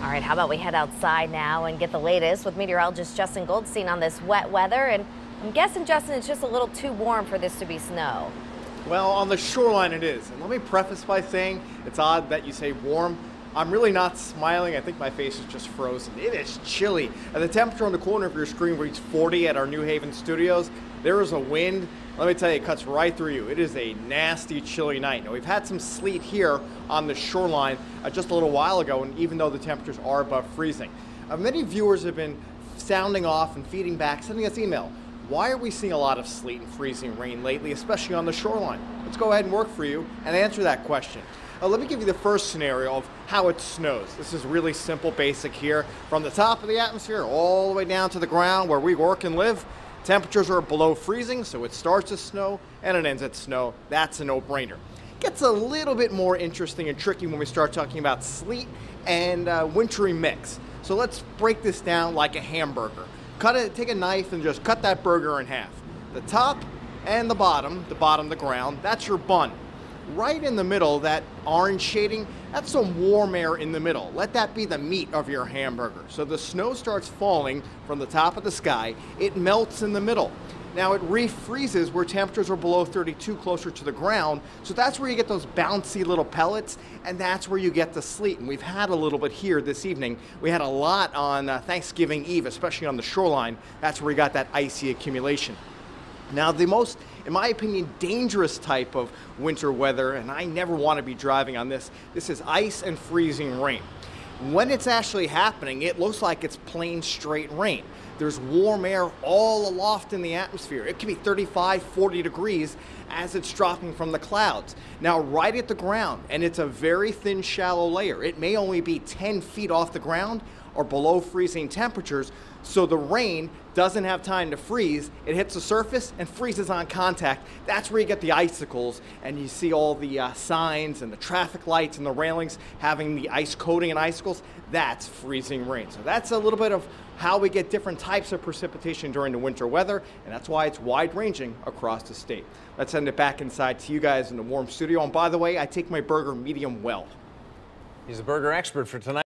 All right, how about we head outside now and get the latest with meteorologist Justin Goldstein on this wet weather. And I'm guessing, Justin, it's just a little too warm for this to be snow. Well, on the shoreline it is. And let me preface by saying it's odd that you say warm. I'm really not smiling. I think my face is just frozen. It is chilly. And the temperature on the corner of your screen reads 40 at our New Haven studios. There is a wind. Let me tell you, it cuts right through you. It is a nasty, chilly night. Now, we've had some sleet here on the shoreline just a little while ago, and even though the temperatures are above freezing. Many viewers have been sounding off and feeding back, sending us email. Why are we seeing a lot of sleet and freezing rain lately, especially on the shoreline? Let's go ahead and work for you and answer that question. Let me give you the first scenario of how it snows. This is really simple, basic here. From the top of the atmosphere all the way down to the ground where we work and live, temperatures are below freezing, so it starts as snow and it ends at snow. That's a no-brainer. Gets a little bit more interesting and tricky when we start talking about sleet and wintry mix. So let's break this down like a hamburger. Take a knife and just cut that burger in half. The top and the bottom, the ground, that's your bun. Right in the middle, that orange shading, that's some warm air in the middle. Let that be the meat of your hamburger. So the snow starts falling from the top of the sky. It melts in the middle. Now it refreezes where temperatures are below 32, closer to the ground. So that's where you get those bouncy little pellets, and that's where you get the sleet. And we've had a little bit here this evening. We had a lot on Thanksgiving Eve, especially on the shoreline. That's where we got that icy accumulation. Now, the most, in my opinion, dangerous type of winter weather, and I never want to be driving on this is ice and freezing rain. When it's actually happening, it looks like it's plain straight rain. There's warm air all aloft in the atmosphere. It can be 35, 40 degrees as it's dropping from the clouds. Now, right at the ground, and it's a very thin, shallow layer. It may only be 10 feet off the ground or below freezing temperatures, so the rain doesn't have time to freeze. It hits the surface and freezes on contact. That's where you get the icicles, and you see all the signs and the traffic lights and the railings having the ice coating and icicles. That's freezing rain. So that's a little bit of how we get different types of precipitation during the winter weather, and that's why it's wide-ranging across the state. Let's send it back inside to you guys in the warm studio. And by the way, I take my burger medium well. He's a burger expert for tonight.